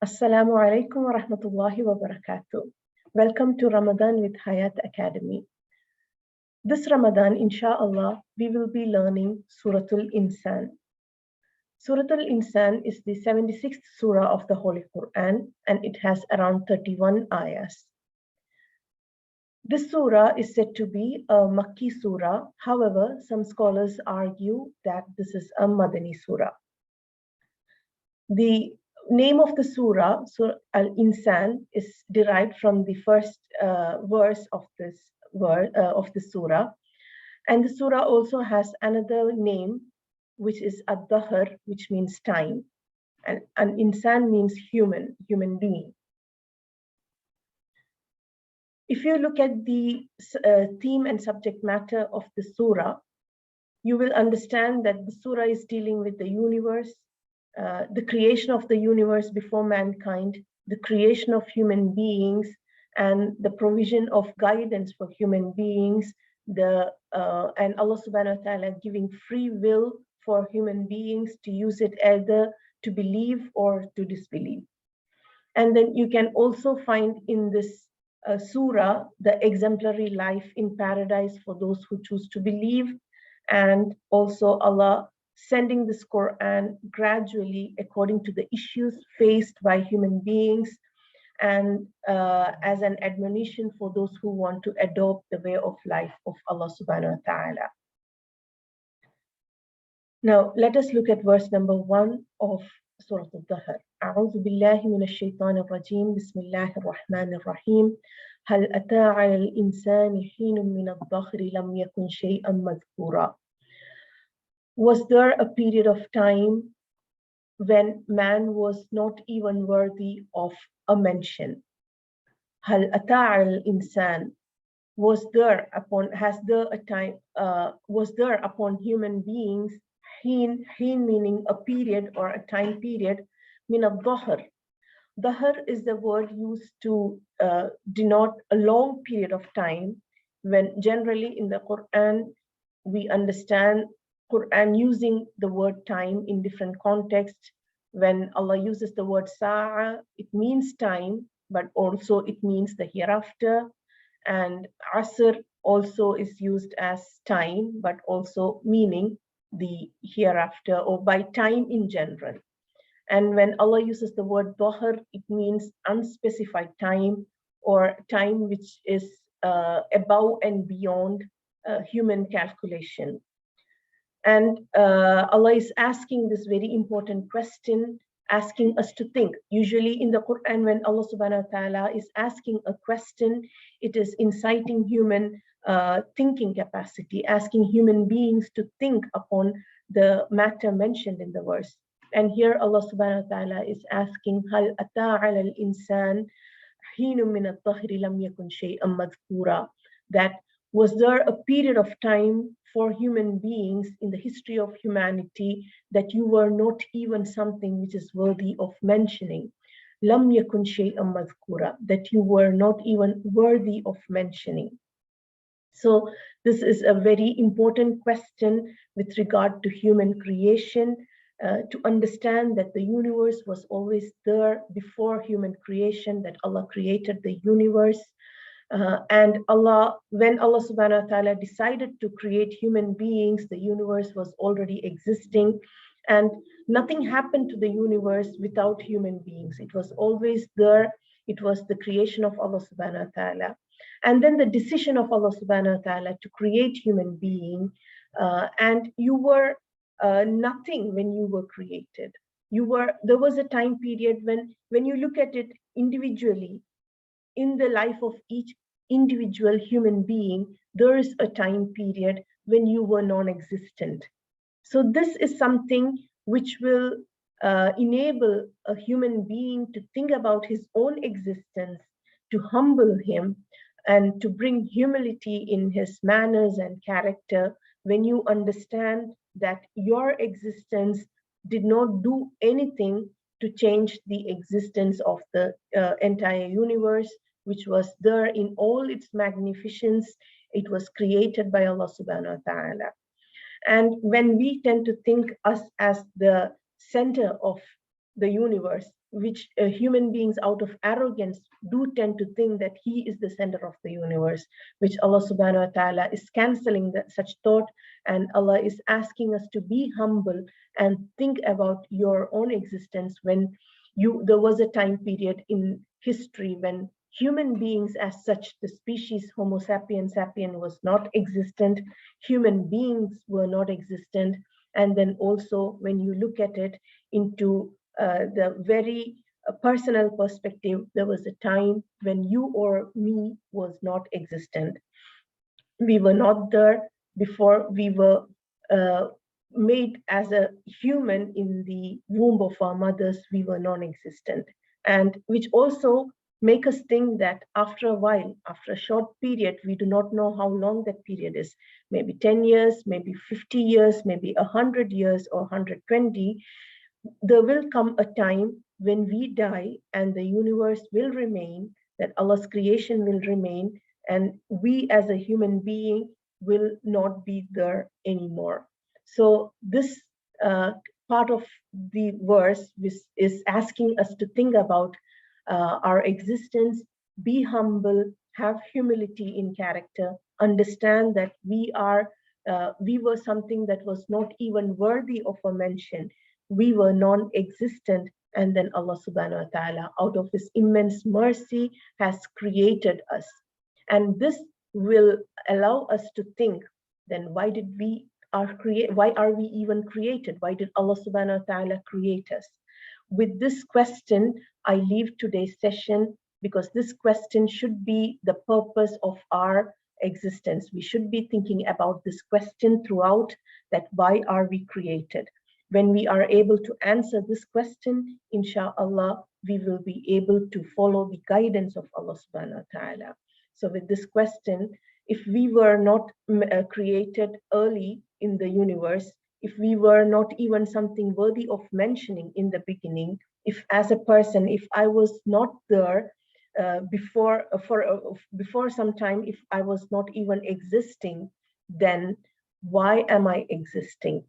Assalamu alaikum wa rahmatullahi wa barakatuh. Welcome to Ramadan with Hayat Academy. This Ramadan, inshallah, we will be learning Suratul Insan. Suratul Insan is the 76th surah of the Holy Quran and it has around 31 ayahs. This surah is said to be a Makki surah. However, some scholars argue that this is a Madani surah. The name of the surah, Surah Al-Insan, is derived from the first verse of the surah. And the surah also has another name, which is Ad-Dahr, which means time. And Insan means human being. If you look at the theme and subject matter of the surah, you will understand that the surah is dealing with the universe, the creation of the universe before mankind, the creation of human beings, and the provision of guidance for human beings, and Allah subhanahu wa ta'ala giving free will for human beings to use it either to believe or to disbelieve. And then you can also find in this surah the exemplary life in paradise for those who choose to believe, and also Allah sending this Quran gradually according to the issues faced by human beings, and as an admonition for those who want to adopt the way of life of Allah subhanahu wa ta'ala. Now, let us look at verse number 1 of Surah Al-Dahr. أعوذ بالله من الشيطان الرجيم بسم الله الرحمن الرحيم هل أتى على الإنسان حين من الدهر لم يكن شيئا مذكورا. Was there a period of time when man was not even worthy of a mention? هل أتى على الإنسان, was there upon human beings, حين meaning a period or a time period, من الظهر. Dahr is the word used to denote a long period of time, when generally in the Quran we understand Quran using the word time in different contexts. When Allah uses the word sa'a, it means time, but also it means the hereafter. And asr also is used as time, but also meaning the hereafter or by time in general. And when Allah uses the word dahr, it means unspecified time or time which is above and beyond human calculation. And Allah is asking this very important question, asking us to think. Usually in the Quran, when Allah subhanahu wa ta'ala is asking a question, it is inciting human thinking capacity, asking human beings to think upon the matter mentioned in the verse. And here Allah subhanahu wa ta'ala is asking, هَلْ أَتَى عَلَى الْإِنسَانِ حِينٌ مِّنَ الدَّهْرِ لَمْ يَكُنْ شَيْئًا مَذْكُورًا. That was there a period of time for human beings in the history of humanity that you were not even something which is worthy of mentioning. لَمْ يَكُنْ شَيْئًا مَذْكُورًا, that you were not even worthy of mentioning. So this is a very important question with regard to human creation, to understand that the universe was always there before human creation, that Allah created the universe. And when Allah subhanahu wa ta'ala decided to create human beings, the universe was already existing, and nothing happened to the universe without human beings. It was always there. It was the creation of Allah subhanahu wa ta'ala. And then the decision of Allah subhanahu wa ta'ala to create human being, and you were nothing when you were created. There was a time period when you look at it individually, in the life of each individual human being, there is a time period when you were non-existent. So this is something which will enable a human being to think about his own existence, to humble him, and to bring humility in his manners and character, when you understand that your existence did not do anything to change the existence of the entire universe, which was there in all its magnificence. It was created by Allah subhanahu wa ta'ala. And when we tend to think us as the center of the universe, which human beings out of arrogance do tend to think that he is the center of the universe, which Allah subhanahu wa ta'ala is canceling such thought. And Allah is asking us to be humble and think about your own existence. When there was a time period in history when human beings as such, the species Homo sapiens sapien was not existent, human beings were not existent. And then also when you look at it into the very personal perspective, there was a time when you or me was not existent. We were not there before we were made as a human in the womb of our mothers. We were non-existent, and which also make us think that after a while, after a short period, we do not know how long that period is, maybe 10 years, maybe 50 years, maybe 100 years or 120, there will come a time when we die and the universe will remain, that Allah's creation will remain, and we as a human being will not be there anymore. So this part of the verse is asking us to think about our existence, be humble, have humility in character, understand that we were something that was not even worthy of a mention. We were non-existent, and then Allah subhanahu wa ta'ala, out of his immense mercy, has created us. And this will allow us to think, then why are we even created? Why did Allah subhanahu wa ta'ala create us? With this question, I leave today's session, because this question should be the purpose of our existence. We should be thinking about this question throughout, that why are we created? When we are able to answer this question, inshallah, we will be able to follow the guidance of Allah subhanahu wa ta'ala. So with this question, if we were not created early in the universe, if we were not even something worthy of mentioning in the beginning, if as a person, if I was not there before some time, if I was not even existing, then why am I existing?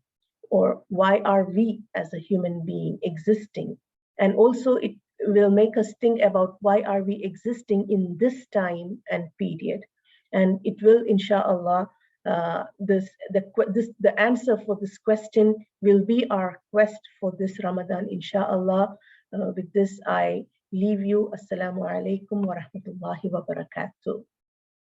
Or why are we as a human being existing? And also it will make us think about why are we existing in this time and period. And it will, inshallah, the answer for this question will be our quest for this Ramadan, inshallah. With this, I leave you. Assalamu alaikum wa rahmatullahi wa barakatuh.